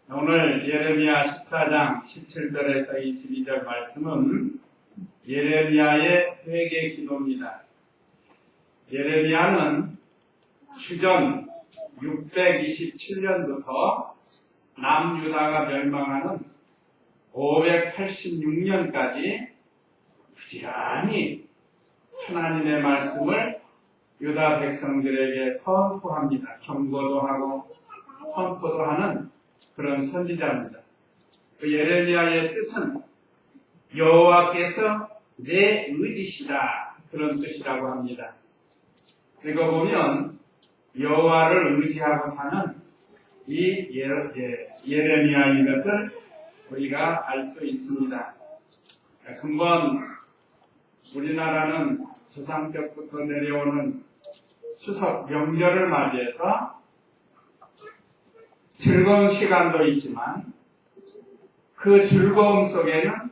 오늘 예레미야 14장 17절에서 22절 말씀은 예레미야의 회개 기도입니다. 예레미야는 주전 627년부터 남유다가 멸망하는 586년까지 부지런히 하나님의 말씀을 유다 백성들에게 선포합니다. 경고도 하고 선포도 하는 그런 선지자입니다. 그 예레미야의 뜻은 여호와께서 내 의지시다, 그런 뜻이라고 합니다. 그리고 보면 여호와를 의지하고 사는 이 예레미야인 것을 우리가 알 수 있습니다. 근본 우리나라는 조상적부터 내려오는 추석 명절을 맞이해서 즐거운 시간도 있지만 그 즐거움 속에는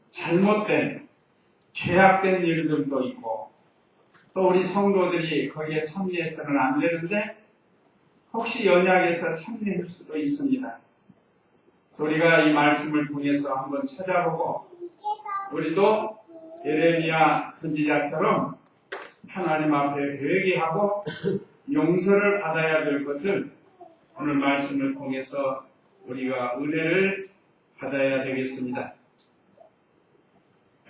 잘못된, 죄악된 일들도 있고 또 우리 성도들이 거기에 참여해서는 안 되는데 혹시 연약해서 참여할 수도 있습니다. 우리가 이 말씀을 통해서 한번 찾아보고 우리도 예레미야 선지자처럼 하나님 앞에 회개하고 용서를 받아야 될 것을 오늘 말씀을 통해서 우리가 은혜를 받아야 되겠습니다.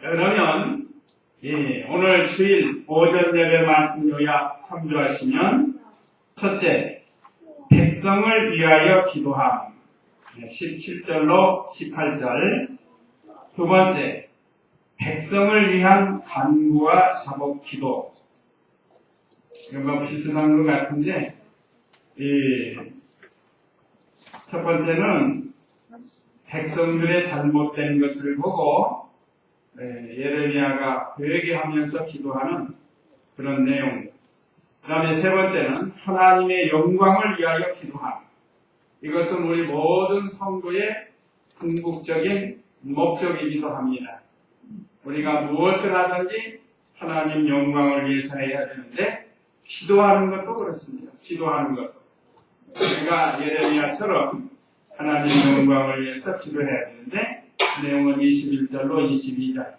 그러면 오늘 주일 오전 예배 말씀 요약 참조하시면 첫째, 백성을 위하여 기도함 17절로 18절. 두 번째, 백성을 위한 간구와 자복 기도. 이건 비슷한 것 같은데, 첫 번째는 백성들의 잘못된 것을 보고 예레미야가 회개하면서 기도하는 그런 내용. 그 다음에 세 번째는 하나님의 영광을 위하여 기도함. 이것은 우리 모든 성도의 궁극적인 목적이기도 합니다. 우리가 무엇을 하든지 하나님 영광을 위해서 해야 되는데 기도하는 것도 그렇습니다. 기도하는 것도. 우리가 예레미야처럼 하나님 영광을 위해서 기도해야 되는데 그 내용은 21절로 22절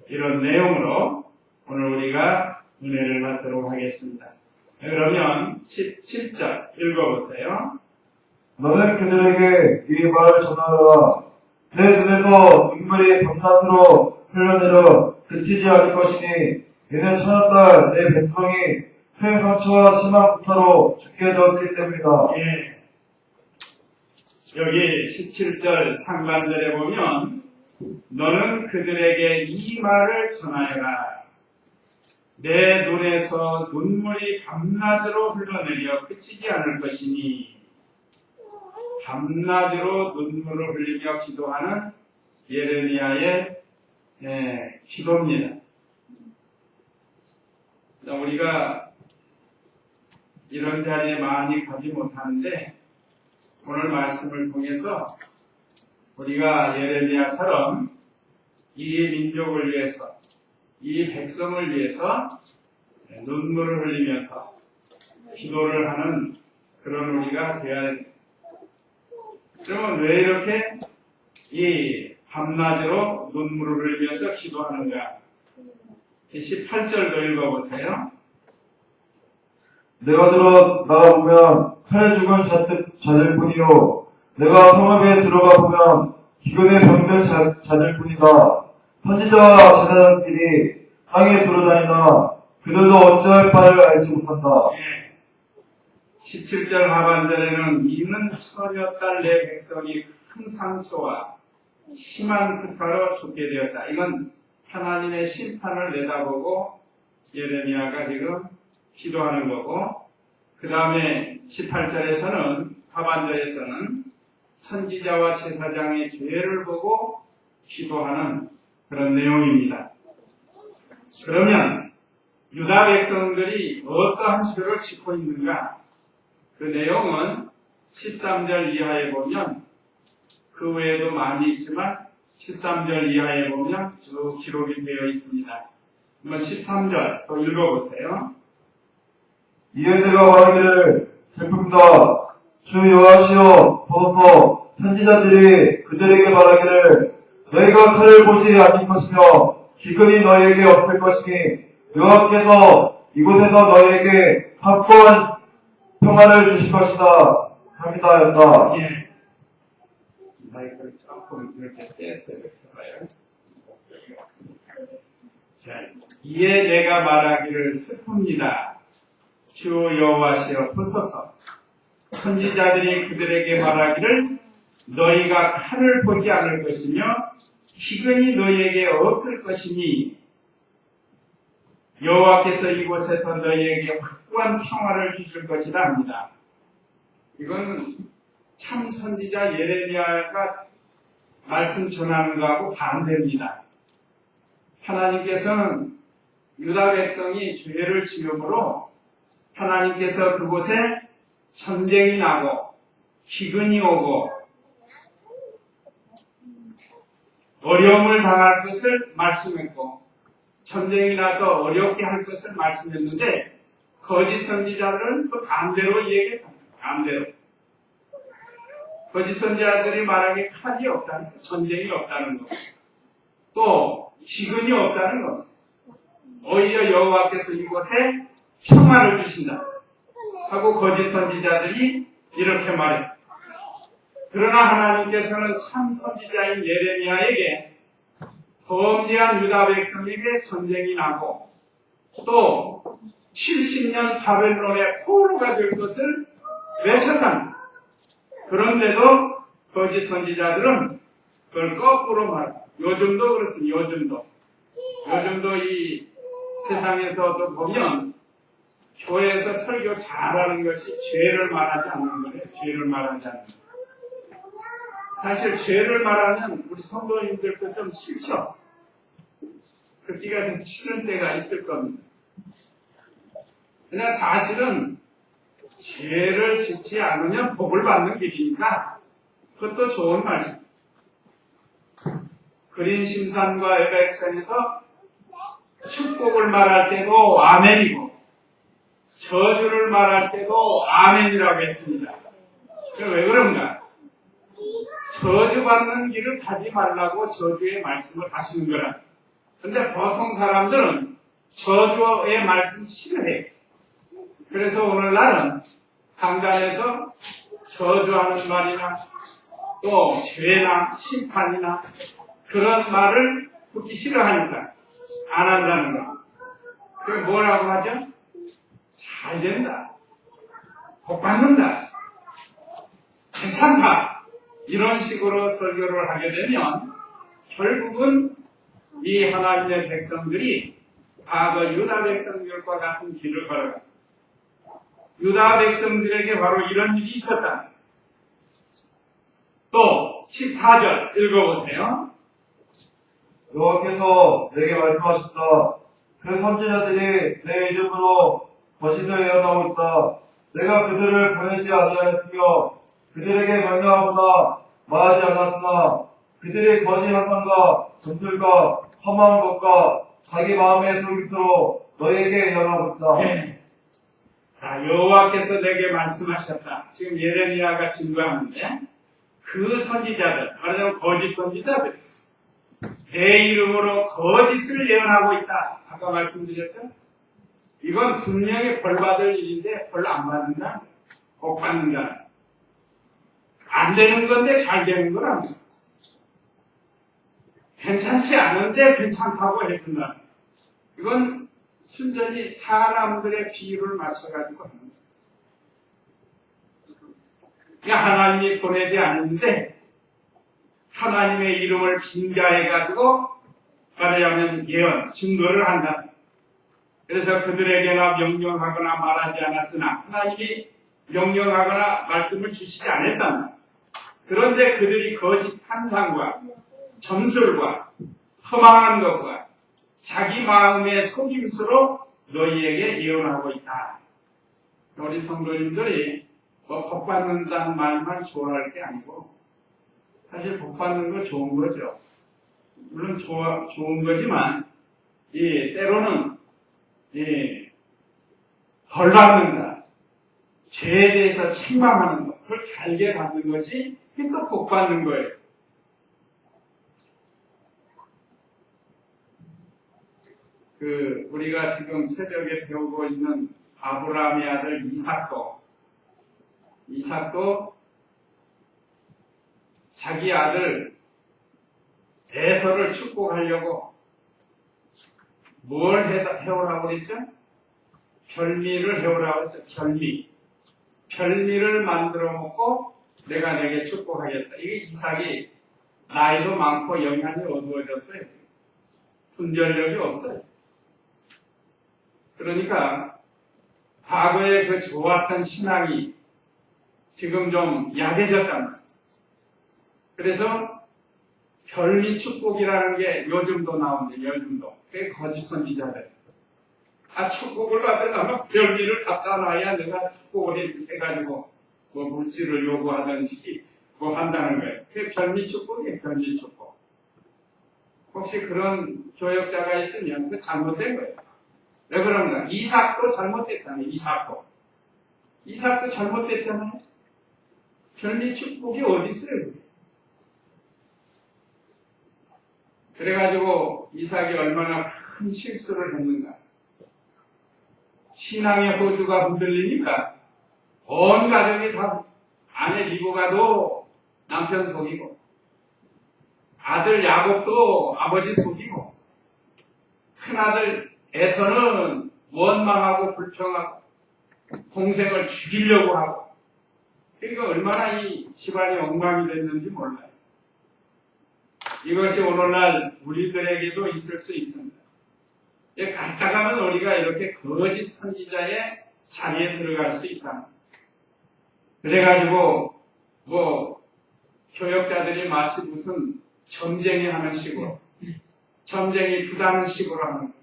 이런 내용으로 오늘 우리가 은혜를 받도록 하겠습니다. 그러면 17절 읽어보세요. 너는 그들에게 이 말을 전하라. 내 눈에서 눈물이 밤낮으로 흘러내려 그치지 않을 것이니 이는 찾았다 내 백성이 큰 상처와 심한 구타로 죽게 되었기 때문이다. 여기 17절 상반절에 보면 너는 그들에게 이 말을 전하여라. 내 눈에서 눈물이 밤낮으로 흘러내려 그치지 않을 것이니 밤낮으로 눈물을 흘리며 기도하는 예레미야의 기도입니다. 우리가 이런 자리에 많이 가지 못하는데 오늘 말씀을 통해서 우리가 예레미야처럼 이 민족을 위해서, 이 백성을 위해서 눈물을 흘리면서 기도를 하는 그런 우리가 되어야 됩니다. 그러면 왜 이렇게 이 밤낮으로 눈물을 흘리면서 기도하는가? 18절도 읽어보세요. 내가 들어 나가보면 칼에 죽은 자들 뿐이요 내가 성읍에 들어가 보면 기근에 병든 자들 뿐이다. 선지자와 제사장들이 땅에 돌아다니나 그들도 어찌할 바를 알지 못한다. 17절 하반절에는 이는 처녀 딸 내 백성이 큰 상처와 심한 구타로 죽게 되었다. 이건 하나님의 심판을 내다보고 예레미야가 지금 기도하는 거고, 그 다음에 18절에서는 하반절에서는 선지자와 제사장의 죄를 보고 기도하는 그런 내용입니다. 그러면 유다 백성들이 어떠한 죄를 짓고 있는가? 그 내용은 13절 이하에 보면 그 외에도 많이 있지만 13절 이하에 보면 쭉 기록이 되어 있습니다. 한번 13절 또 읽어보세요. 이에 내가 말하기를 슬픕니다. 주 여호와시여 보소서. 선지자들이 그들에게 말하기를 너희가 칼을 보지 않을 것이며 기근이 너희에게 없을 것이니 여호와께서 이곳에서 너희에게 확고한 평안을 주실 것이다. 합니다. 한다. 예. 마이크를 조금 이렇게 떼서 이렇게 봐요. 자, 이에 내가 말하기를 슬픕니다. 주 여호와시여 보소서. 선지자들이 그들에게 말하기를 너희가 칼을 보지 않을 것이며 기근이 너희에게 없을 것이니 여호와께서 이곳에서 너희에게 확고한 평화를 주실 것이다 합니다. 이건 참 선지자 예레미야가 말씀 전하는 것하고 반대입니다. 하나님께서는 유다 백성이 죄를 지음으로 하나님께서 그곳에 전쟁이 나고 기근이 오고 어려움을 당할 것을 말씀했고 전쟁이 나서 어렵게 할 것을 말씀했는데 거짓 선지자들은 또 반대로 얘기했답니다. 반대로. 거짓 선지자들이 말하기에 칼이 없다는 것, 전쟁이 없다는 것, 또 기근이 없다는 것, 오히려 여호와께서 이곳에 평화를 주신다 하고 거짓 선지자들이 이렇게 말해요. 그러나 하나님께서는 참 선지자인 예레미야에게 범죄한 유다 백성에게 전쟁이 나고 또 70년 바벨론의 포로가 될 것을 외쳤답니다. 그런데도 거짓 선지자들은 그걸 거꾸로 말합니다. 요즘도 그렇습니다. 요즘도 이 세상에서도 보면 교회에서 설교 잘하는 것이 죄를 말하지 않는 거예요. 죄를 말하지 않는 거예요. 사실 죄를 말하면 우리 성도님들도 좀 싫죠. 듣기가 좀 싫은 때가 있을 겁니다. 그러나 사실은 죄를 짓지 않으면 복을 받는 길이니까 그것도 좋은 말씀입니다. 그린 심산과 에베엑산에서 축복을 말할 때도 아멘이고 저주를 말할 때도 아멘이라고 했습니다. 왜 그런가? 저주받는 길을 가지 말라고 저주의 말씀을 하시는 거라. 근데 보통 사람들은 저주의 말씀 싫어해요. 그래서 오늘날은 강단에서 저주하는 말이나 또 죄나 심판이나 그런 말을 듣기 싫어하니까 안 한다는 거. 그게 뭐라고 하죠? 잘 된다. 복 받는다. 괜찮다. 이런 식으로 설교를 하게 되면 결국은 이 하나님의 백성들이 과거 유다 백성들과 같은 길을 걸어갑니다. 유다 백성들에게 바로 이런 일이 있었다. 또 14절 읽어보세요. 여호와께서 내게 말씀하셨다. 그 선지자들이 내 이름으로 거짓을 예언하고 있다. 내가 그들을 보내지 아니하였으며 그들에게 명령하거나 말하지 않았으나 그들이 거짓 환상과 전술과 험한 것과 자기 마음의 속임수로 너희에게 예언하고 있다. 네. 자, 여호와께서 내게 말씀하셨다. 지금 예레미야가 증거하는데 그 선지자들, 말하자면 거짓 선지자들, 내 이름으로 거짓을 예언하고 있다. 아까 말씀드렸죠? 이건 분명히 벌 받을 일인데 벌 안 받는다? 복 받는다. 안 되는 건데 잘 되는 건 아니야. 괜찮지 않은데 괜찮다고 해준다. 이건 순전히 사람들의 비유를 맞춰가지고 하는 거예요. 그러니까 하나님이 보내지 않는데 하나님의 이름을 빙자해가지고 말하자면 예언, 증거를 한다. 그래서 그들에게나 명령하거나 말하지 않았으나 하나님이 명령하거나 말씀을 주시지 않았다. 그런데 그들이 거짓 환상과 점술과 허망한 것과 자기 마음의 속임수로 너희에게 예언하고 있다. 우리 성도님들이 복 받는다는 말만 좋아할 게 아니고 사실 복 받는 거 좋은 거죠. 물론 좋은 거지만 때로는 벌 받는다. 죄에 대해서 책망하는 것 그걸 달게 받는 것이 또 복 받는 거예요. 우리가 지금 새벽에 배우고 있는 아브라함의 아들 이삭도 자기 아들 에서를 축복하려고 뭘 해오라고 그랬죠? 별미를 해오라고 했어요. 별미를 만들어 먹고 내가 내게 축복하겠다. 이게 이삭이 나이도 많고 영향이 어두워졌어요. 분별력이 없어요. 그러니까 과거에 그 좋았던 신앙이 지금 좀 약해졌단 말이에요. 그래서 별미 축복이라는 게 요즘도 나오는데, 요즘도. 그게 거짓 선지자들. 축복을 받으려면 별미를 갖다 놔야 내가 축복을 해가지고 뭐 물질을 요구하든지 뭐 한다는 거예요. 그게 별미 축복이에요, 별미 축복. 혹시 그런 교역자가 있으면 그 잘못된 거예요. 왜 그런가? 이삭도 잘못됐다네, 이삭도 잘못됐잖아요. 별미 축복이 어디 있어요, 그게? 그래가지고 이삭이 얼마나 큰 실수를 했는가. 신앙의 호주가 흔들리니까 온 가족이 다 아내 리브가도 남편 속이고 아들 야곱도 아버지 속이고 큰아들 에서는 원망하고 불평하고 동생을 죽이려고 하고 그러니까 얼마나 이 집안이 엉망이 됐는지 몰라요. 이것이 오늘날 우리들에게도 있을 수 있습니다. 갔다가는 우리가 이렇게 거짓 선지자의 자리에 들어갈 수 있다. 그래가지고 교역자들이 마치 무슨 점쟁이 하는 식으로 점쟁이 부당한 식으로 하는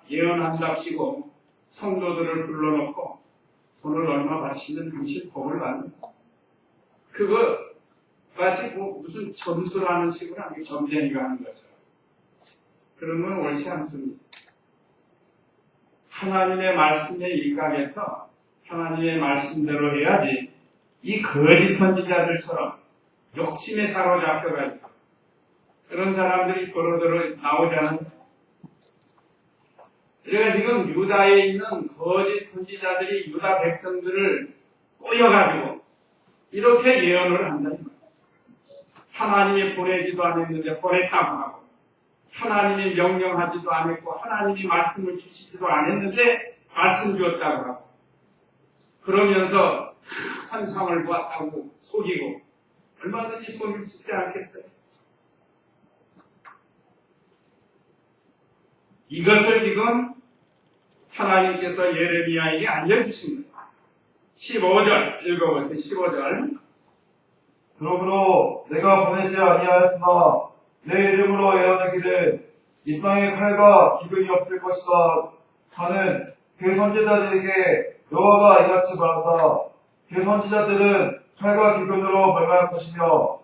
예언한답시고 성도들을 불러놓고 돈을 얼마 바치면 당신 복을 받는다. 그거 마치 무슨 점수를 하는 식으로 하는 점쟁이가 하는 것처럼. 그런 건 옳지 않습니다. 하나님의 말씀에 일각에서 하나님의 말씀대로 해야지 이 거짓 선지자들처럼 욕심에 사로잡혀가지고 그런 사람들이 도로도로 나오잖아요. 그러니까 지금 유다에 있는 거짓 선지자들이 유다 백성들을 꼬여가지고 이렇게 예언을 한다는 거예요. 하나님이 보내지도 않았는데 보냈다고 하고 하나님이 명령하지도 않았고 하나님이 말씀을 주시지도 않았는데 말씀 주었다고 하고 그러면서 환상을 보았다고 속이고 얼마든지 속일 수 있지 않겠어요? 이것을 지금 하나님께서 예레미야에게 알려주십니다. 15절 읽어보세요. 15절. 그러므로 내가 보내지 아니하였으나 내 이름으로 예언하기를 이 땅에 칼과 기근이 없을 것이다 하는 그 선지자들에게 여호와가 이같이 말한다. 그 선지자들은 칼과 기근으로 멸망할 것이며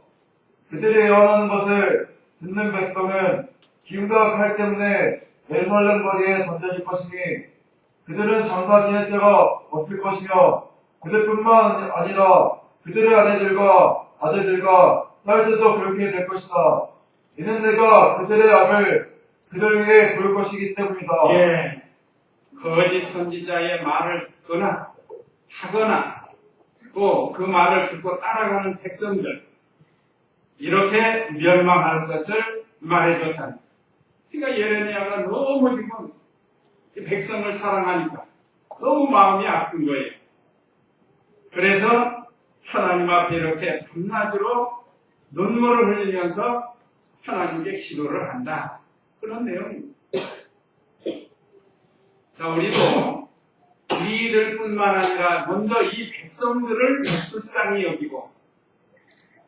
그들이 예언하는 것을 듣는 백성은 기근과 칼 때문에 예루살렘 거리에 던져질 것이니 그들은 장사 지낼 데가 없을 것이며 그들뿐만 아니라 그들의 아내들과 아들들과 딸들도 그렇게 될 것이다. 이는 내가 그들의 악을 그들 위에 부을 것이기 때문이다. 예, 거짓 선지자의 말을 듣거나 하거나 또 그 말을 듣고 따라가는 백성들 이렇게 멸망할 것을 말해줬다. 그러니까 예레미야가 너무 지금 백성을 사랑하니까 너무 마음이 아픈 거예요. 그래서 하나님 앞에 이렇게 밤낮으로 눈물을 흘리면서 하나님께 기도를 한다. 그런 내용입니다. 자, 우리도 우리들뿐만 아니라 먼저 이 백성들을 불쌍히 여기고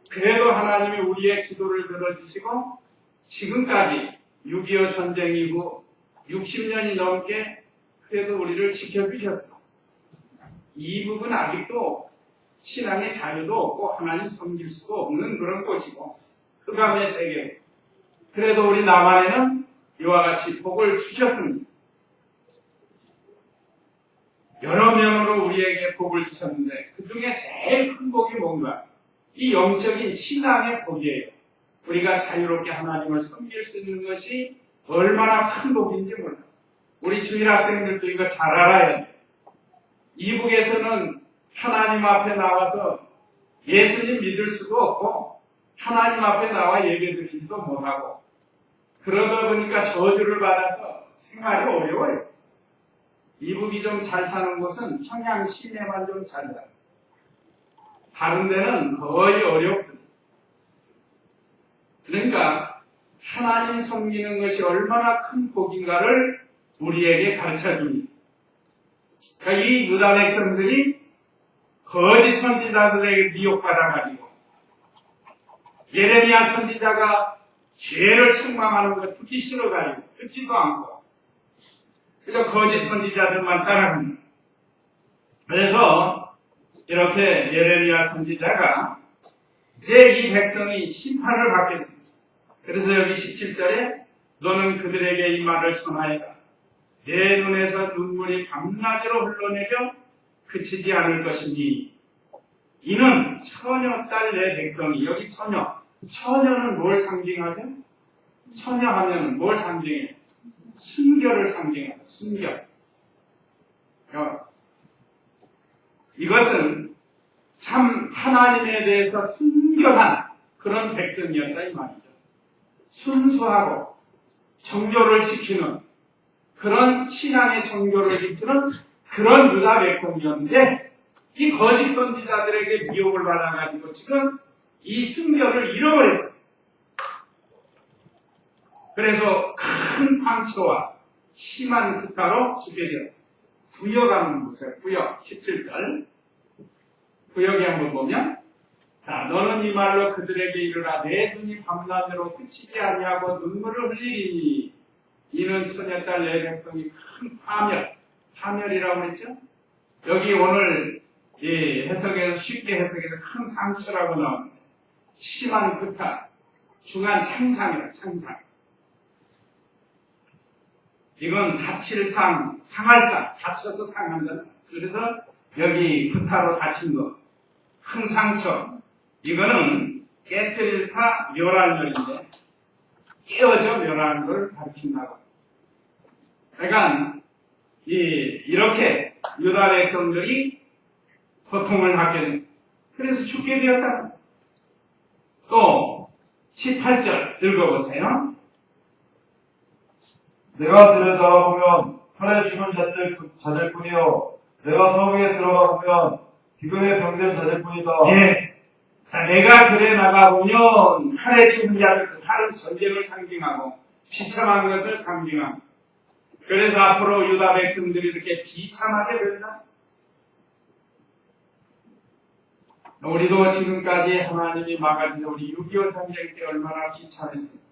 그래도 하나님이 우리의 기도를 들어주시고 지금까지 6.25 전쟁 이후 60년이 넘게 그래도 우리를 지켜주셨어. 이 부분 아직도 신앙의 자유도 없고 하나님 섬길 수도 없는 그런 곳이고 흑암의 세계. 그래도 우리 남한에는 이와 같이 복을 주셨습니다. 여러 면으로 우리에게 복을 주셨는데 그 중에 제일 큰 복이 뭔가? 이 영적인 신앙의 복이에요. 우리가 자유롭게 하나님을 섬길 수 있는 것이 얼마나 큰 복인지 몰라. 우리 주일 학생들도 이거 잘 알아야 돼. 이북에서는 하나님 앞에 나와서 예수님 믿을 수도 없고 하나님 앞에 나와 예배드리지도 못하고 그러다 보니까 저주를 받아서 생활이 어려워요. 이북이 좀 잘 사는 곳은 평양 시내만 좀 잘 살아요. 다른 데는 거의 어렵습니다. 그러니까 하나님 섬기는 것이 얼마나 큰 복인가를 우리에게 가르쳐 줍니다. 그러니까 이 유다 백성들이 거짓 선지자들에게 미혹받아가지고 예레미야 선지자가 죄를 책망하는 거 듣기 싫어가지고 듣지도 않고 그저 거짓 선지자들만 따라합니다. 그래서 이렇게 예레미야 선지자가 이제 이 백성이 심판을 받게 됩니다. 그래서 여기 17절에 너는 그들에게 이 말을 전하여라. 내 눈에서 눈물이 밤낮으로 흘러내려 그치지 않을 것이니 이는 처녀딸 내 백성이 여기 처녀는 뭘 상징하죠? 처녀하면 뭘 상징해요? 순결을 상징해요. 순결. 이것은 참 하나님에 대해서 순결한 그런 백성이었다 이 말이죠. 순수하고 정교를 지키는 그런 신앙의 정교를 지키는 그런 유다 백성이었는데 이 거짓 선지자들에게 미혹을 받아가지고 지금 이 순결을 잃어버려요. 그래서 큰 상처와 심한 구타로 죽게 돼요. 구역 한번 보세요. 구역 17절 구역에 한번 보면 자 너는 이 말로 그들에게 이르라 내 눈이 밤낮으로 그치지 아니하고 눈물을 흘리리니 이는 처녀딸 내 백성이 큰 파멸이라고 했죠. 여기 오늘 해석에서 쉽게 해석해서 큰 상처라고 나오는데 심한 구타 중한 창상이라 창상 이건 다칠 상할 상 다쳐서 상한다. 그래서 여기 구타로 다친 거 큰 상처 이거는 깨트릴타 멸할멸인데 깨어져 멸하는 걸 가르친다고. 그러니까 이렇게 유다 백성들이 고통을 받게 됩니다. 그래서 죽게 되었다. 또 18절 읽어보세요. 내가 들여다보면 칼에 죽은 자들뿐이요 내가 성에 들어가 보면 기근에 병든 자들뿐이다. 예. 자, 내가 그래 나가보면 칼에 죽은 자들, 칼은 전쟁을 상징하고 비참한 것을 상징하고 그래서 앞으로 유다 백성들이 이렇게 비참하게 된다. 우리도 지금까지 하나님이 막아주신 우리 6.25 전쟁 때 얼마나 비참했습니까?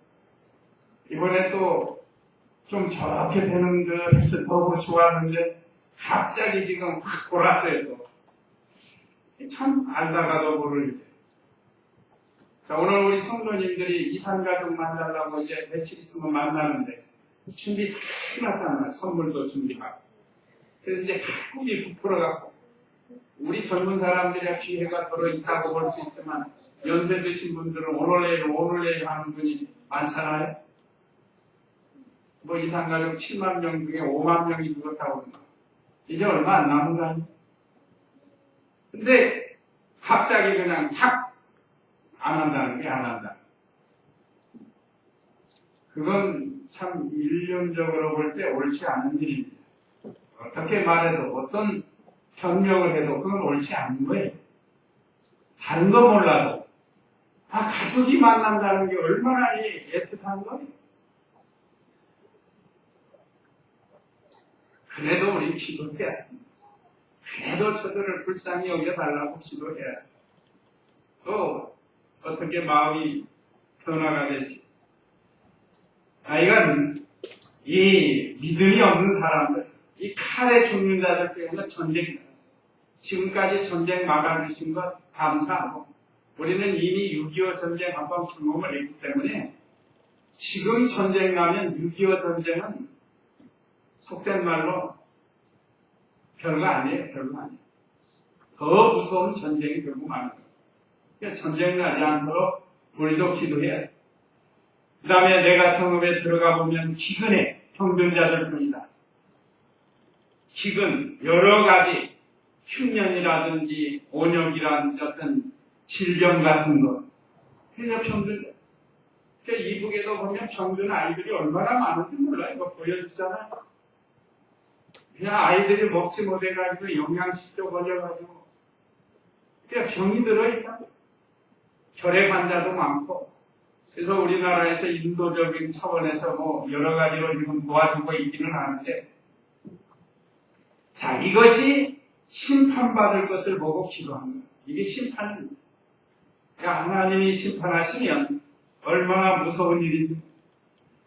이번에 또 좀 저렇게 되는 듯 해서 너무 좋았는데 갑자기 지금 확 돌았어요. 또. 참 알다가도 모를 일. 자, 오늘 우리 성도님들이 이산가족 만나려고 이제 며칠 있으면 만나는데 준비 다 해놨단 말이야. 선물도 준비하고. 그래서 이제 꿈이 부풀어갖고 우리 젊은 사람들이야 기회가 더러 있다고 볼 수 있지만 연세 드신 분들은 오늘 내일 하는 분이 많잖아요. 뭐 이산가족 7만 명 중에 5만 명이 죽었다고 합니다. 이제 얼마 안 남은 거 아니에요? 근데 갑자기 그냥 탁 안 한다는 게 안 한다. 그건 참 인륜적으로 볼 때 옳지 않은 일입니다. 어떻게 말해도 어떤 변명을 해도 그건 옳지 않은 거예요. 다른 거 몰라도 가족이 만난다는 게 얼마나 애틋한 거예요. 그래도 우리 기도해야 합니다. 그래도 저들을 불쌍히 여겨달라고 기도해야 합니다. 또 어떻게 마음이 변화가 되지? 이건 이 믿음이 없는 사람들, 이 칼에 죽는 자들 때문에 전쟁이다. 지금까지 전쟁 막아주신 것 감사하고 우리는 이미 6.25 전쟁 한번 경험을 했기 때문에 지금 전쟁 나면 6.25 전쟁은 속된 말로 별거 아니에요. 별거 아니에요. 더 무서운 전쟁이 결국 많은 거예요. 그러니까 전쟁 나지 않도록 우리도 기도해야 돼요. 그 다음에 내가 성읍에 들어가 보면 기근에 병들자들 뿐이다. 기근, 여러 가지 흉년이라든지 온역이라든지 어떤 질병 같은 것. 그래서 병들. 그러니까 이북에도 보면 병든 아이들이 얼마나 많은지 몰라요. 이거 보여주잖아요. 그냥 아이들이 먹지 못해가지고 영양실조 걸려가지고. 그러니까 병이 들어있다. 결핵 환자도 많고. 그래서 우리나라에서 인도적인 차원에서 뭐 여러 가지로 지금 도와주고 있기는 하는데, 자, 이것이 심판받을 것을 보고 기도하는 거예요. 이게 심판입니다. 그러니까 하나님이 심판하시면 얼마나 무서운 일인지.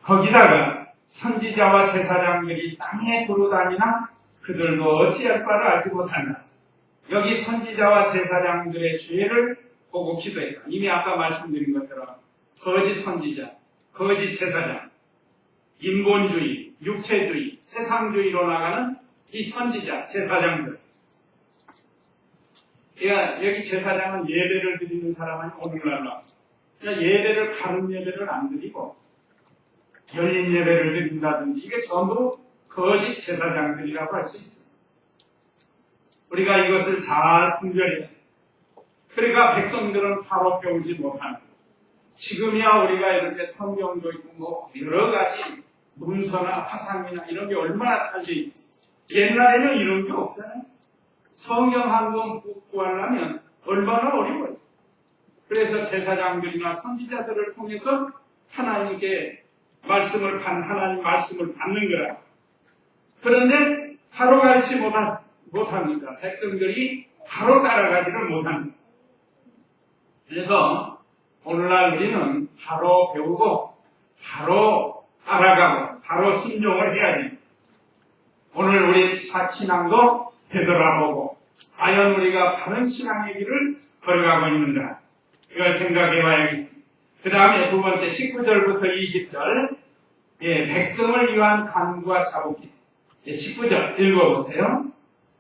거기다가 선지자와 제사장들이 땅에 두루다니나 그들도 어찌할 바를 알지 못한다. 여기 선지자와 제사장들의 죄를 보고 기도해요. 이미 아까 말씀드린 것처럼 거짓 선지자, 거짓 제사장, 인본주의, 육체주의, 세상주의로 나가는 이 선지자, 제사장들. 그러니까 여기 제사장은 예배를 드리는 사람은 오늘날로. 그러니까 예배를 가는 예배를 안 드리고 열린 예배를 드린다든지 이게 전부 거짓 제사장들이라고 할 수 있습니다. 우리가 이것을 잘 분별해야 돼요. 그러니까 백성들은 바로 배우지 못하는 거예요. 지금이야 우리가 이렇게 성경도 있고 뭐 여러 가지 문서나 화상이나 이런 게 얼마나 잘 돼 있어요. 옛날에는 이런 게 없잖아요. 성경 한 권 구하려면 얼마나 어려워요. 그래서 제사장들이나 선지자들을 통해서 하나님께 하나님 말씀을 받는 거라. 그런데 바로 가르치 못합니다. 백성들이 바로 따라가지를 못합니다. 그래서 오늘날 우리는 바로 배우고 바로 따라가고 바로 순종을 해야 됩니다. 오늘 우리 신앙도 되돌아보고 과연 우리가 바른 신앙의 길을 걸어가고 있는가 이걸 생각해 봐야겠습니다. 그 다음에 두 번째 19절부터 20절 백성을 위한 간구와 자복이 19절 읽어보세요.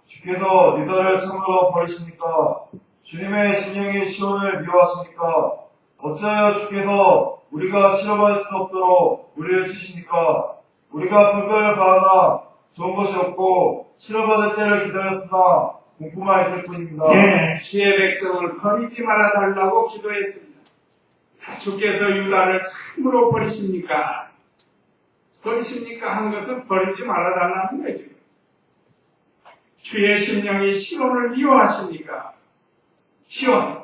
주께서 유다를 참으로 버리십니까? 주님의 심령이 시온을 미워하십니까? 어찌하여 주께서 우리가 치러받을 수 없도록 우리를 치십니까? 우리가 분별을 받으나 좋은 것이 없고 치러받을 때를 기다렸으나 공포만 있을 뿐입니다. 주의 백성을 버리지 말아달라고 기도했습니다. 주께서 유다를 참으로 버리십니까? 버리십니까? 한 것은 버리지 말아달라는 거죠. 주의 심령이 시온을 미워하십니까? 시온.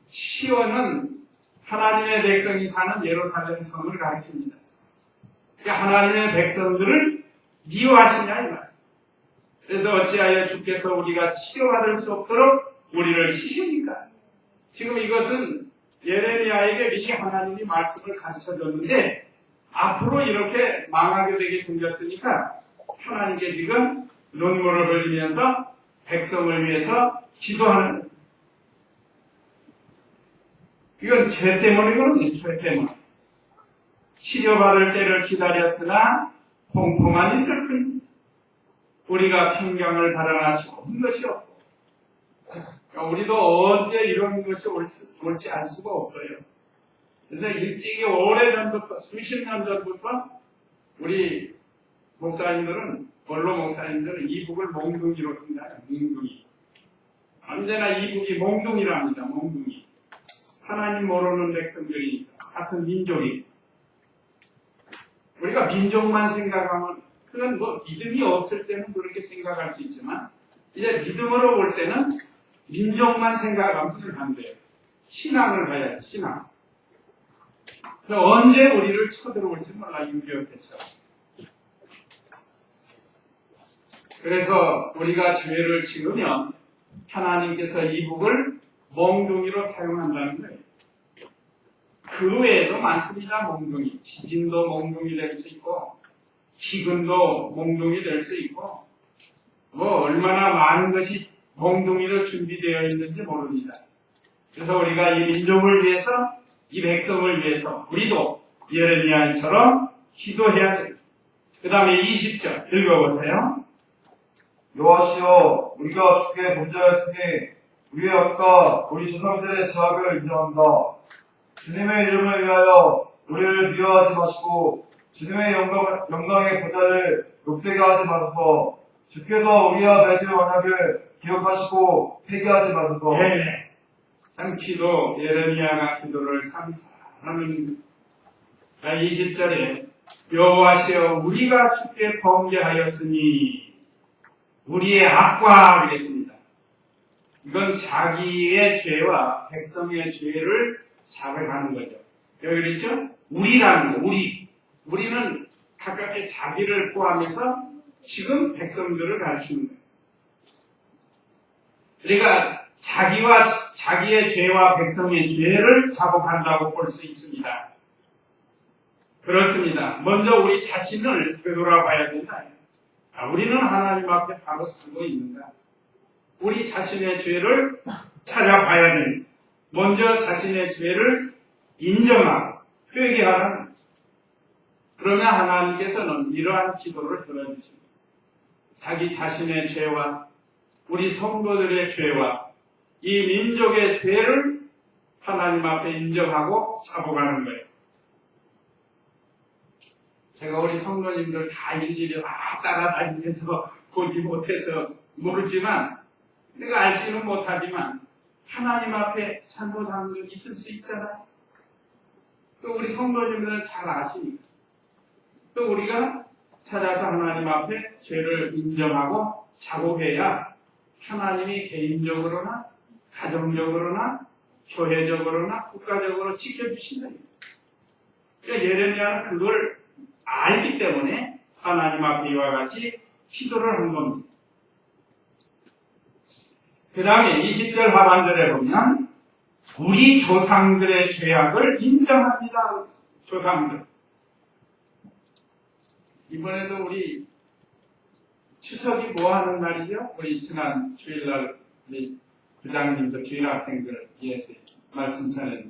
시온은 하나님의 백성이 사는 예루살렘 성을 가리킵니다. 그러니까 하나님의 백성들을 미워하시냐 이 말. 그래서 어찌하여 주께서 우리가 치료받을 수 없도록 우리를 치십니까? 지금 이것은 예레미야에게 미리 하나님이 말씀을 가르쳐줬는데 앞으로 이렇게 망하게 되게 생겼으니까 하나님께 지금 눈물을 흘리면서 백성을 위해서 기도하는 거예요. 이건 죄 때문이거든요. 죄 때문에. 치료받을 때를 기다렸으나 공포만 있을 뿐입니다. 우리가 평강을 달아나 좋은 것이 없고 우리도 언제 이런 것이 옳지 않을 수가 없어요. 그래서 일찍이 오래전부터 수십 년 전부터 우리 목사님들은 원로 목사님들은 이북을 몽둥이로 쓴다. 몽둥이. 언제나 이북이 몽둥이랍니다. 몽둥이. 하나님 모르는 백성들이니까 같은 민족이. 우리가 민족만 생각하면 그건 뭐 믿음이 없을 때는 그렇게 생각할 수 있지만 이제 믿음으로 볼 때는 민족만 생각하면 안 돼요. 신앙을 봐야지. 신앙. 언제 우리를 쳐들어올지 몰라. 6.25 때처럼. 그래서 우리가 죄를 지으면 하나님께서 이북을 몽둥이로 사용한다는 거예요. 그 외에도 많습니다. 몽둥이. 지진도 몽둥이 될 수 있고 기근도 몽둥이 될 수 있고 뭐 얼마나 많은 것이 몽둥이로 준비되어 있는지 모릅니다. 그래서 우리가 이 민족을 위해서 이 백성을 위해서 우리도 예레미야처럼 기도해야 됩니다. 그 다음에 20절 읽어보세요. 여호와시여 우리가 주께 범죄하였으니 우리의 악과 우리 조상들의 죄악을 인정합니다. 주님의 이름을 위하여 우리를 미워하지 마시고 주님의 영광의 보좌를 욕되게 하지 마소서. 주께서 우리와 맺은 언약을 기억하시고 폐기하지 마소서. 네. 참 기도, 예레미야가 기도를 참 잘하는 20절에 여호와시여 우리가 주께 범죄하였으니 우리의 악과 그랬습니다. 이건 자기의 죄와 백성의 죄를 자백하는 거죠. 여기 그랬죠? 우리라는 거, 우리는 각각의 자기를 포함해서 지금 백성들을 가르치는 거예요. 그러니까 자기의 죄와 백성의 죄를 자복한다고 볼 수 있습니다. 그렇습니다. 먼저 우리 자신을 되돌아봐야 된다. 우리는 하나님 앞에 바로 서고 있는가? 우리 자신의 죄를 찾아봐야 됩니다. 먼저 자신의 죄를 인정하고 회개하는. 그러면 하나님께서는 이러한 기도를 들어주십니다. 자기 자신의 죄와 우리 성도들의 죄와 이 민족의 죄를 하나님 앞에 인정하고 자복하는 거예요. 제가 우리 성도님들 다 일일이 따라다니면서 보지 못해서 모르지만 내가 알지는 못하지만 하나님 앞에 잘못한 건 있을 수 있잖아요. 또 우리 성도님들 잘 아시니까 또 우리가 찾아서 하나님 앞에 죄를 인정하고 자복해야 하나님이 개인적으로나 가정적으로나 교회적으로나 국가적으로 지켜주신다. 그러니까 예레미야는 그걸 알기 때문에 하나님 앞에 이와 같이 기도를 한 겁니다. 그 다음에 20절 하반절에 보면 우리 조상들의 죄악을 인정합니다. 조상들. 이번에도 우리 추석이 뭐 하는 날이죠? 우리 지난 주일날 우리 부장님들, 주일 학생들 위해서 말씀 전해.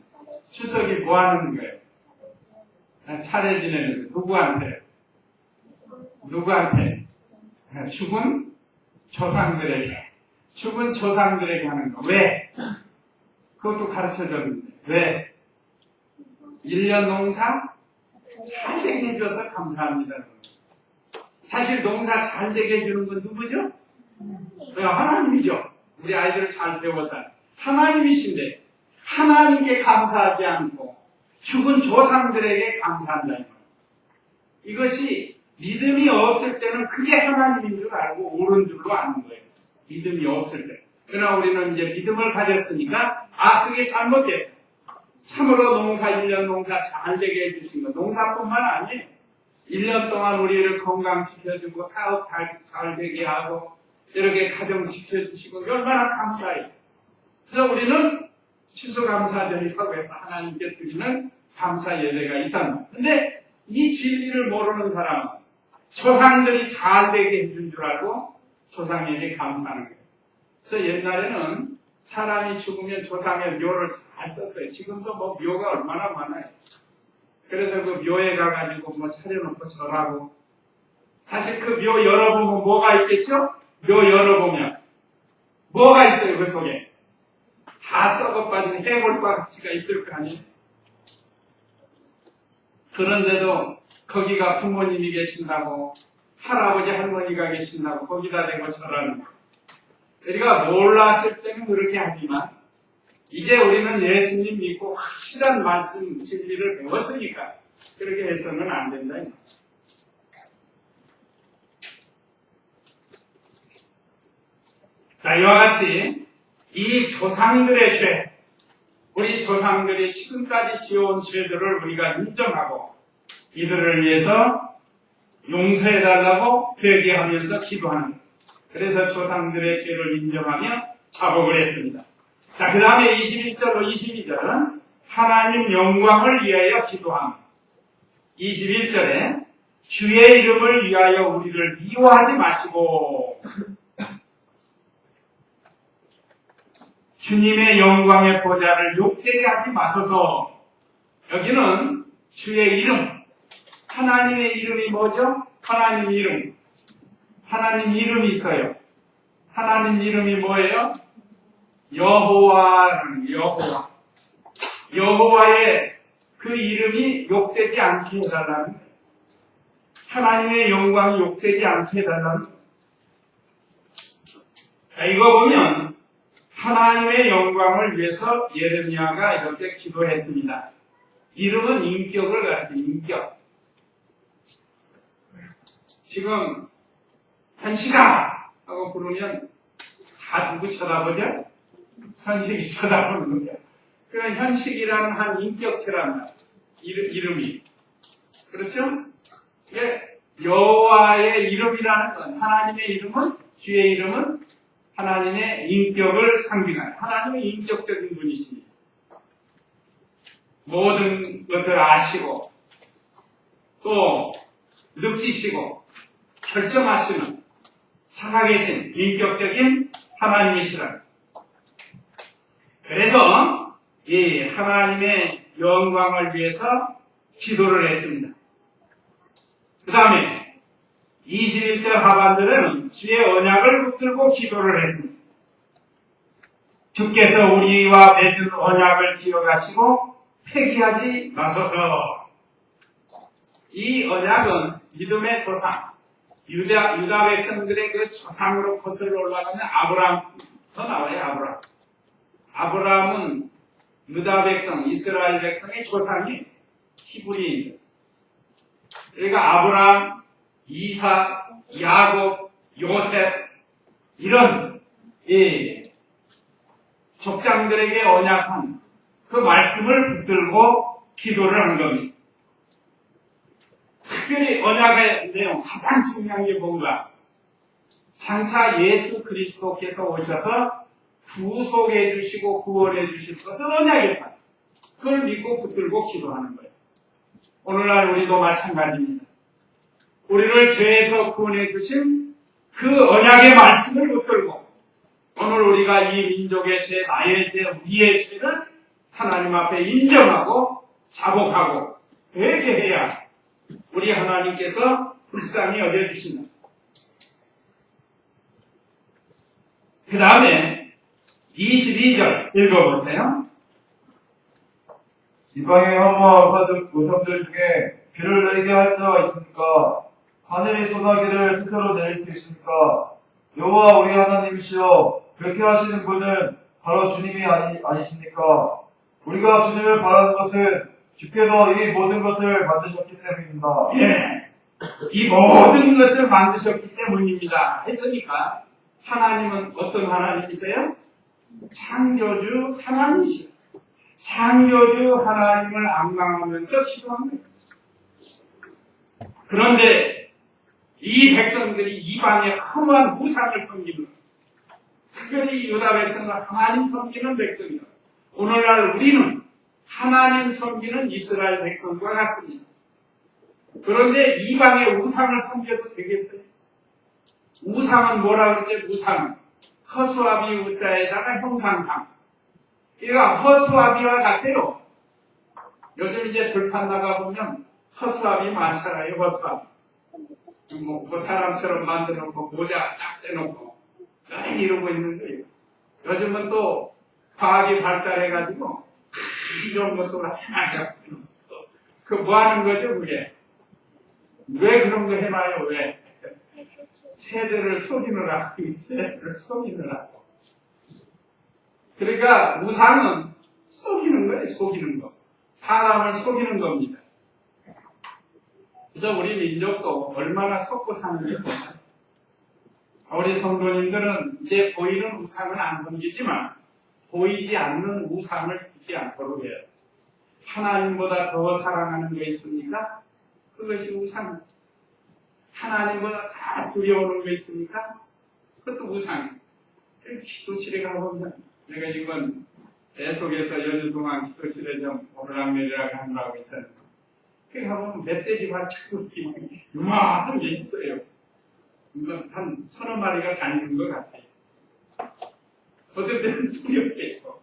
추석이 뭐 하는 거예요? 차례 지내는 거. 누구한테? 누구한테? 죽은 조상들에게. 죽은 조상들에게 하는 거. 왜? 그것도 가르쳐 줬는데. 왜? 1년 농사 잘 되게 해줘서 감사합니다. 사실 농사 잘 되게 해주는 건 누구죠? 하나님이죠. 우리 아이들을 잘 배워서. 하나님이신데 하나님께 감사하지 않고 죽은 조상들에게 감사한다는 거예요. 이것이 믿음이 없을 때는 그게 하나님인 줄 알고 옳은 줄로 아는 거예요. 믿음이 없을 때. 그러나 우리는 이제 믿음을 가졌으니까 그게 잘못됐다. 참으로 농사 1년 농사 잘 되게 해주신 거. 농사뿐만 아니에요. 1년 동안 우리를 건강시켜주고 사업 잘 되게 하고 이렇게 가정 지켜주시고 얼마나 감사해요. 그래서 우리는 추수감사절이라고 해서 하나님께 드리는 감사 예배가 있단 말이에요. 근데 이 진리를 모르는 사람은 조상들이 잘 되게 해준 줄 알고 조상에게 감사하는 거예요. 그래서 옛날에는 사람이 죽으면 조상의 묘를 잘 썼어요. 지금도 뭐 묘가 얼마나 많아요. 그래서 그 묘에 가가지고 뭐 차려놓고 절하고. 사실 그 묘 열어보면 뭐가 있겠죠? 묘 열어보면 뭐가 있어요, 그 속에? 다 썩어빠진 해골과 같이가 있을 거 아니에요? 그런데도 거기가 부모님이 계신다고, 할아버지 할머니가 계신다고 거기다 대고 절하는 거예요. 우리가 몰랐을 때는 그렇게 하지만 이제 우리는 예수님 믿고 확실한 말씀 진리를 배웠으니까 그렇게 해서는 안 된다. 자, 이와 같이 이 조상들의 죄, 우리 조상들이 지금까지 지어온 죄들을 우리가 인정하고 이들을 위해서 용서해달라고 회개하면서 기도하는 것. 그래서 조상들의 죄를 인정하며 자복을 했습니다. 자, 그 다음에 21절로 22절은 하나님 영광을 위하여 기도합니다. 21절에 주의 이름을 위하여 우리를 미워하지 마시고 주님의 영광의 보좌를 욕되게 하지 마소서. 여기는 주의 이름, 하나님의 이름이 뭐죠? 하나님 이름. 하나님 이름이 있어요. 하나님 이름이 뭐예요? 여호와라는 거예요. 여호와. 여호와의 그 이름이 욕되지 않게 해달라는 거예요. 하나님의 영광이 욕되지 않게 해달라는 거예요. 자, 이거 보면 하나님의 영광을 위해서 예레미야가 이렇게 기도했습니다. 이름은 인격을 가리켜 인격. 지금 현식아 하고 부르면 다 누구 쳐다보죠? 현식이 쳐다보는 거예요. 그러니까 현식이라는 한 인격체란 말이에요. 이름이. 그렇죠? 이게 여호와의 이름이라는 건 하나님의 이름은 주의 이름은 하나님의 인격을 상징하는 하나님의 인격적인 분이십니다. 모든 것을 아시고 또 느끼시고 결정하시는 살아계신 인격적인 하나님이시라. 그래서 이 하나님의 영광을 위해서 기도를 했습니다. 그 다음에 21절 하반절에는 주의 언약을 붙들고 기도를 했습니다. 주께서 우리와 맺은 언약을 기억하시고 폐기하지 마소서. 이 언약은 믿음의 조상, 유다 백성들의 그 조상으로 거슬러 올라가는 아브라함부터 나와요. 아브라함은 유다 백성, 이스라엘 백성의 조상이 히브리인들. 그러니까 아브라함, 이삭, 야곱, 요셉 이런 족장들에게 언약한 그 말씀을 붙들고 기도를 한 겁니다. 특별히 언약의 내용 가장 중요한 게 뭔가? 장차 예수 그리스도께서 오셔서 구속해 주시고 구원해 주실 것을 언약이다. 그걸 믿고 붙들고 기도하는 거예요. 오늘날 우리도 마찬가지입니다. 우리를 죄에서 구원해 주신 그 언약의 말씀을 붙들고 오늘 우리가 이 민족의 죄, 나의 죄, 우리의 죄를 하나님 앞에 인정하고 자복하고 회개해야 우리 하나님께서 불쌍히 여겨주신다. 그 다음에 22절 읽어보세요. 이방의 혐오와 우상들 중에 비를 내게 할 자가 있습니까? 하늘이 소나기를 스스로 내릴 수 있습니까? 여호와 우리 하나님이시여 그렇게 하시는 분은 바로 주님이 아니십니까? 우리가 주님을 바라는 것은 주께서 이 모든 것을 만드셨기 때문입니다. 예, 이 모든 것을 만드셨기 때문입니다. 했으니까 하나님은 어떤 하나님이세요? 창조주 하나님이시죠. 창조주 하나님을 앙망하면서 기도합니다. 그런데 이 백성들이 이방의 험한 우상을 섬기는, 특별히 유다 백성은 하나님 섬기는 백성이다. 오늘날 우리는 하나님 섬기는 이스라엘 백성과 같습니다. 그런데 이방의 우상을 섬겨서 되겠어요? 우상은 뭐라 그러지? 우상은 허수아비 우자에다가 형상상. 그러니까 허수아비와 같아요. 요즘 이제 들판 나가보면 허수아비 많잖아요. 허수아비. 뭐 사람처럼 만들어놓고 모자 딱 써놓고 이러고 있는 거예요. 요즘은 또 과학이 발달해가지고 이런 것도 나타나요. 그 뭐 하는 거죠, 그게? 왜 그런 거 해봐요, 왜? 새들을 속이느라, 새들을 속이느라. 그러니까 우상은 속이는 거예요, 속이는 거. 사람을 속이는 겁니다. 그래서 우리 민족도 얼마나 속고 사는지 몰라요. 우리 성도님들은 이제 보이는 우상은 안 섬기지만 보이지 않는 우상을 쓰지 않도록 해요. 하나님보다 더 사랑하는 거 있습니까? 그것이 우상. 하나님보다 다 두려워하는 거 있습니까? 그것도 우상. 기도실에 가보면 내가 이건 애 속에서 연휴 동안 기도실에 좀 오르락내리락 하느라고 있었는데 거기 가보면 멧돼지가 자꾸 요만한 게 있어요. 이건 한 1000마리가 다니는 것 같아요. 어떨 때는 두렵게 해요.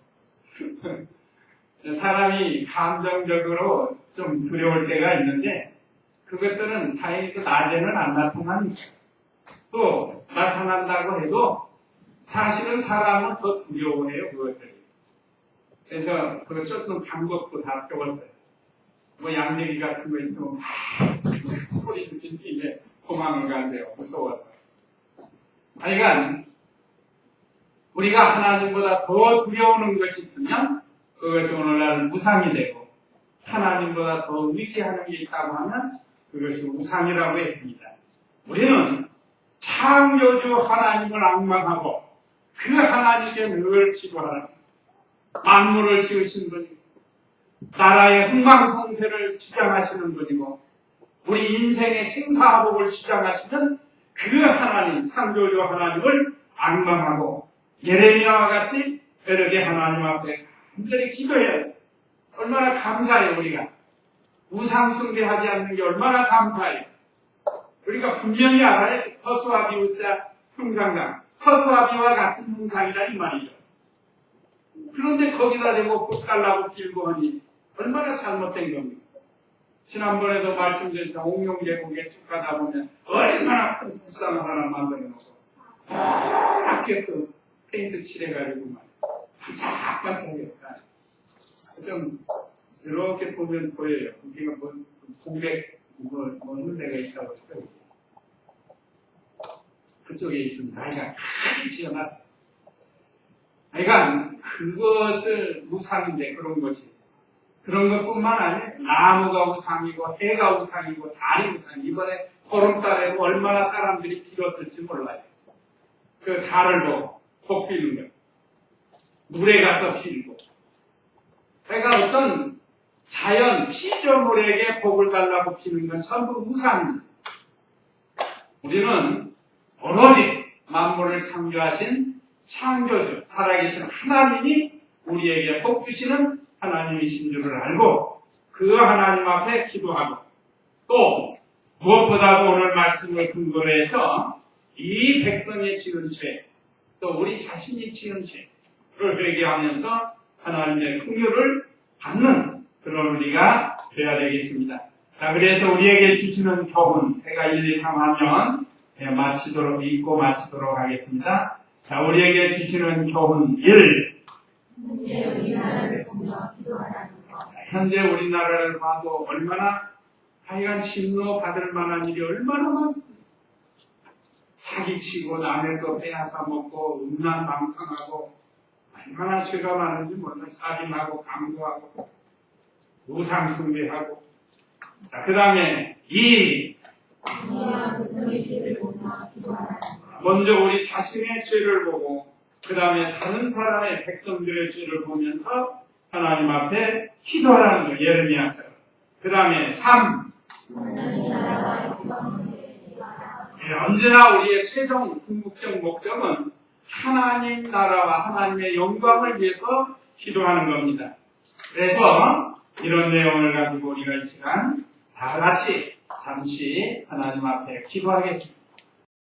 사람이 감정적으로 좀 두려울 때가 있는데 그것들은 다행히도 낮에는 안 나타납니다. 또 나타난다고 해도 사실은 사람은 더 두려워해요, 그것들이. 그래서 그거 쫓는 방법도 다 배웠어요. 뭐 양재기 같은 거 있으면 막 소리 듣는 뒤에 도망을 간대요, 무서워서. 그러니까 우리가 하나님보다 더 두려우는 것이 있으면 그것이 오늘날 우상이 되고, 하나님보다 더 의지하는 게 있다고 하면 그것이 우상이라고 했습니다. 우리는 창조주 하나님을 앙망하고 그 하나님께 늘 기도하라. 만물을 지으신 분이고 나라의 흥망성쇠를 주장하시는 분이고 우리 인생의 생사화복을 주장하시는 그 하나님, 창조주 하나님을 앙망하고 예레미야와 같이 이렇게 하나님 앞에 간절히 기도해야 돼요. 얼마나 감사해요, 우리가. 우상 숭배하지 않는 게 얼마나 감사해요. 우리가 분명히 알아요. 허수아비 우자 형상당. 허수아비와 같은 형상이라 이 말이죠. 그런데 거기다 대고 복 달라고 빌고 하니 얼마나 잘못된 겁니까? 지난번에도 말씀드렸죠. 옥룡계곡에 쭉 가다 보면 얼마나 큰 불상을 하나 만들어 놓고 이렇게 그 페인트 칠해가지고 막 반짝반짝해요. 좀 이렇게 보면 보여요. 우리가 뭐 공백 뭐 데가 있다고 했어요. 그쪽에 있습니다. 아이가 크게 지어놨어요. 그러니까 그것을 우상인데 그런 것이 그런 것뿐만 아니라 나무가 우상이고 해가 우상이고 달이 우상이고 이번에 보름달에도 얼마나 사람들이 빌었을지 몰라요. 그 달을 보고 복 비는 거 물에 가서 빌고 그러니까 어떤 자연 피조물에게 복을 달라고 비는 건 전부 우상입니다. 우리는 오로지 만물을 창조하신 창조주, 살아계신 하나님이 우리에게 복 주시는 하나님이신 줄을 알고 그 하나님 앞에 기도하고 또 무엇보다도 오늘 말씀을 근거로 해서 이 백성이 지은 죄, 또 우리 자신이 지은 죄를 회개하면서 하나님의 긍휼을 받는 그런 우리가 되어야 되겠습니다. 자, 그래서 우리에게 주시는 교훈, 제가 1, 2, 3 하면 읽고 마치도록 하겠습니다. 자, 우리에게 주시는 교훈 1. 현재 우리나라를 봐도 얼마나 하여간 진노 받을 만한 일이 얼마나 많습니다. 사기치고 남의 거 빼앗아 먹고 음란방탕하고 얼마나 죄가 많은지 몰라요. 살인하고 강도하고 우상숭배하고. 자, 그 다음에 2. 먼저 우리 자신의 죄를 보고 그 다음에 다른 사람의 백성들의 죄를 보면서 하나님 앞에 기도하라는 거예요. 예레미야서요. 그 다음에 3. 언제나 우리의 최종 궁극적 목적은 하나님 나라와 하나님의 영광을 위해서 기도하는 겁니다. 그래서 이런 내용을 가지고 우리가 이 시간 다 같이 잠시 하나님 앞에 기도하겠습니다.